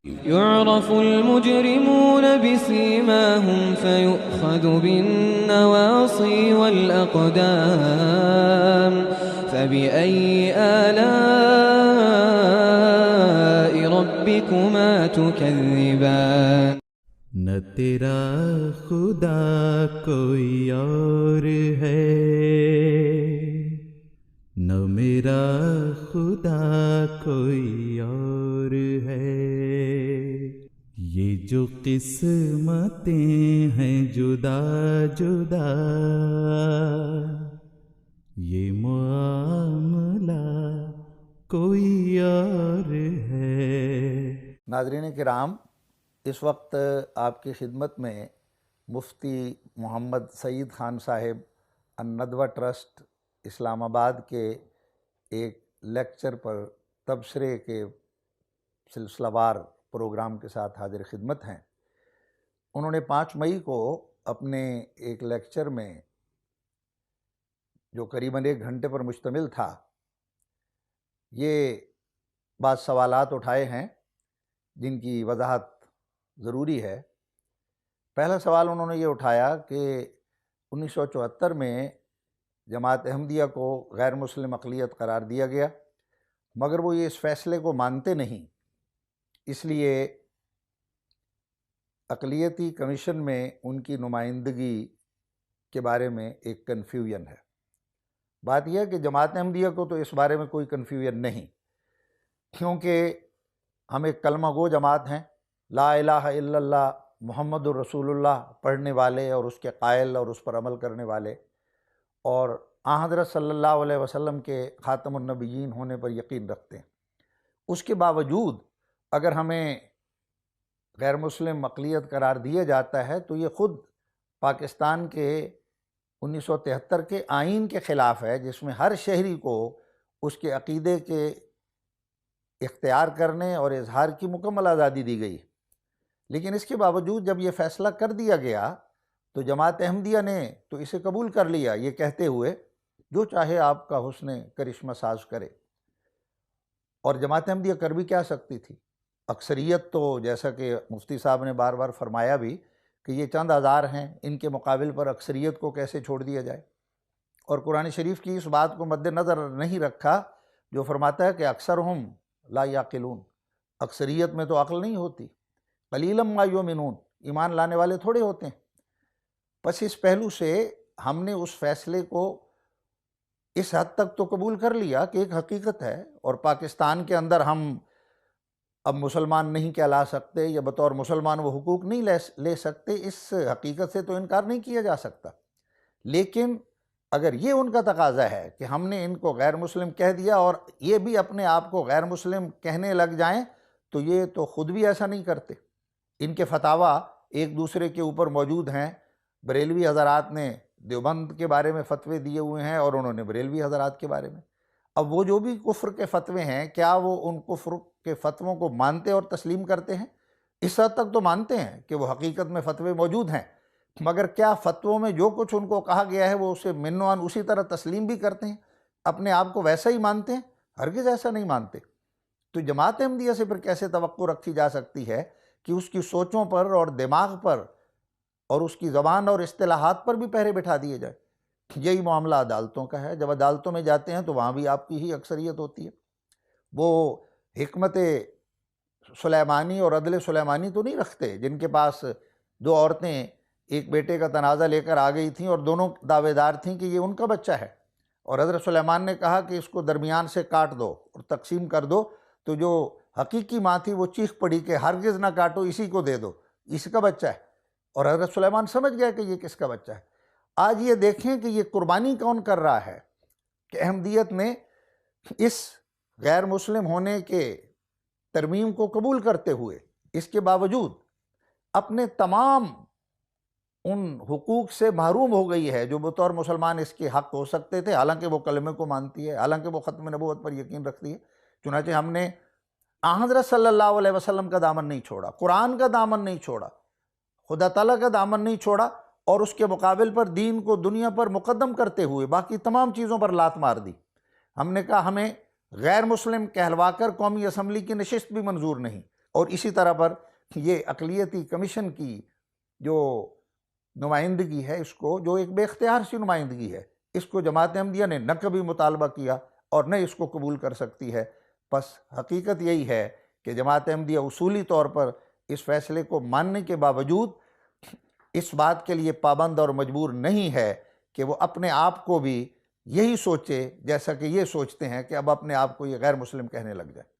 يعرف المجرمون بسيماهم فيؤخذ بالنواصي والأقدام فبأي آلاء ربكما تكذبان نہ تیرا خدا کوئی اور ہے، نہ میرا خدا کوئی اور ہے، یہ جو قسمتیں ہیں جدا جدا، یہ معاملہ کوئی اور ہے۔ ناظرین کرام، اس وقت آپ کی خدمت میں مفتی محمد سعید خان صاحب الندوہ ٹرسٹ اسلام آباد کے ایک لیکچر پر تبصرے کے سلسلہ وار پروگرام کے ساتھ حاضر خدمت ہیں۔ انہوں نے 5 مئی کو اپنے ایک لیکچر میں، جو قریباً 1 گھنٹے پر مشتمل تھا، یہ بعض سوالات اٹھائے ہیں جن کی وضاحت ضروری ہے۔ پہلا سوال انہوں نے یہ اٹھایا کہ 1974 میں جماعت احمدیہ کو غیر مسلم اقلیت قرار دیا گیا، مگر وہ یہ اس فیصلے کو مانتے نہیں، اس لیے اقلیتی کمیشن میں ان کی نمائندگی کے بارے میں ایک کنفیوژن ہے۔ بات یہ ہے کہ جماعت احمدیہ کو تو اس بارے میں کوئی کنفیوژن نہیں، کیونکہ ہم ایک کلمہ گو جماعت ہیں، لا الہ الا اللہ محمد الرسول اللہ پڑھنے والے اور اس کے قائل اور اس پر عمل کرنے والے، اور آن حضرت صلی اللہ علیہ وسلم کے خاتم النبیین ہونے پر یقین رکھتے ہیں۔ اس کے باوجود اگر ہمیں غیر مسلم اقلیت قرار دیا جاتا ہے تو یہ خود پاکستان کے 1973 کے آئین کے خلاف ہے، جس میں ہر شہری کو اس کے عقیدے کے اختیار کرنے اور اظہار کی مکمل آزادی دی گئی۔ لیکن اس کے باوجود جب یہ فیصلہ کر دیا گیا تو جماعت احمدیہ نے تو اسے قبول کر لیا، یہ کہتے ہوئے جو چاہے آپ کا حسن کرشمہ ساز کرے۔ اور جماعت احمدیہ کر بھی کیا سکتی تھی؟ اکثریت تو جیسا کہ مفتی صاحب نے بار بار فرمایا بھی کہ یہ چند ہزار ہیں، ان کے مقابل پر اکثریت کو کیسے چھوڑ دیا جائے؟ اور قرآن شریف کی اس بات کو مد نظر نہیں رکھا جو فرماتا ہے کہ اکثرہم لا یعقلون، اکثریت میں تو عقل نہیں ہوتی، قلیلا ما یؤمنون، ایمان لانے والے تھوڑے ہوتے ہیں۔ پس اس پہلو سے ہم نے اس فیصلے کو اس حد تک تو قبول کر لیا کہ ایک حقیقت ہے، اور پاکستان کے اندر ہم اب مسلمان نہیں کہلا سکتے یا بطور مسلمان وہ حقوق نہیں لے سکتے، اس حقیقت سے تو انکار نہیں کیا جا سکتا۔ لیکن اگر یہ ان کا تقاضا ہے کہ ہم نے ان کو غیر مسلم کہہ دیا اور یہ بھی اپنے آپ کو غیر مسلم کہنے لگ جائیں، تو یہ تو خود بھی ایسا نہیں کرتے۔ ان کے فتاویٰ ایک دوسرے کے اوپر موجود ہیں۔ بریلوی حضرات نے دیوبند کے بارے میں فتوے دیے ہوئے ہیں اور انہوں نے بریلوی حضرات کے بارے میں۔ اب وہ جو بھی کفر کے فتوے ہیں، کیا وہ ان کفر کے فتووں کو مانتے اور تسلیم کرتے ہیں؟ اس حد تک تو مانتے ہیں کہ وہ حقیقت میں فتوے موجود ہیں، مگر کیا فتووں میں جو کچھ ان کو کہا گیا ہے وہ اسے من و عن اسی طرح تسلیم بھی کرتے ہیں؟ اپنے آپ کو ویسا ہی مانتے ہیں؟ ہرگز ایسا نہیں مانتے۔ تو جماعت احمدیہ سے پھر کیسے توقع رکھی جا سکتی ہے کہ اس کی سوچوں پر اور دماغ پر اور اس کی زبان اور اصطلاحات پر بھی پہرے بٹھا دیے جائے؟ یہی معاملہ عدالتوں کا ہے۔ جب عدالتوں میں جاتے ہیں تو وہاں بھی آپ کی ہی اکثریت ہوتی ہے۔ وہ حکمت سلیمانی اور عدل سلیمانی تو نہیں رکھتے جن کے پاس 2 عورتیں ایک بیٹے کا تنازع لے کر آ گئی تھیں اور دونوں دعوے دار تھیں کہ یہ ان کا بچہ ہے، اور حضرت سلیمان نے کہا کہ اس کو درمیان سے کاٹ دو اور تقسیم کر دو، تو جو حقیقی ماں تھی وہ چیخ پڑی کہ ہرگز نہ کاٹو، اسی کو دے دو، اس کا بچہ ہے۔ اور حضرت سلیمان سمجھ گیا کہ یہ کس کا بچہ ہے۔ آج یہ دیکھیں کہ یہ قربانی کون کر رہا ہے کہ احمدیت نے اس غیر مسلم ہونے کے ترمیم کو قبول کرتے ہوئے اس کے باوجود اپنے تمام ان حقوق سے محروم ہو گئی ہے جو بطور مسلمان اس کے حق ہو سکتے تھے، حالانکہ وہ کلمے کو مانتی ہے، حالانکہ وہ ختم نبوت پر یقین رکھتی ہے۔ چنانچہ ہم نے حضرت صلی اللہ علیہ وسلم کا دامن نہیں چھوڑا، قرآن کا دامن نہیں چھوڑا، خدا تعالیٰ کا دامن نہیں چھوڑا، اور اس کے مقابل پر دین کو دنیا پر مقدم کرتے ہوئے باقی تمام چیزوں پر لات مار دی۔ ہم نے کہا ہمیں غیر مسلم کہلوا کر قومی اسمبلی کی نشست بھی منظور نہیں، اور اسی طرح پر یہ اقلیتی کمیشن کی جو نمائندگی ہے، اس کو جو ایک بے اختیار سی نمائندگی ہے، اس کو جماعت احمدیہ نے نہ کبھی مطالبہ کیا اور نہ اس کو قبول کر سکتی ہے۔ بس حقیقت یہی ہے کہ جماعت احمدیہ اصولی طور پر اس فیصلے کو ماننے کے باوجود اس بات کے لیے پابند اور مجبور نہیں ہے کہ وہ اپنے آپ کو بھی یہی سوچے جیسا کہ یہ سوچتے ہیں کہ اب اپنے آپ کو یہ غیر مسلم کہنے لگ جائے۔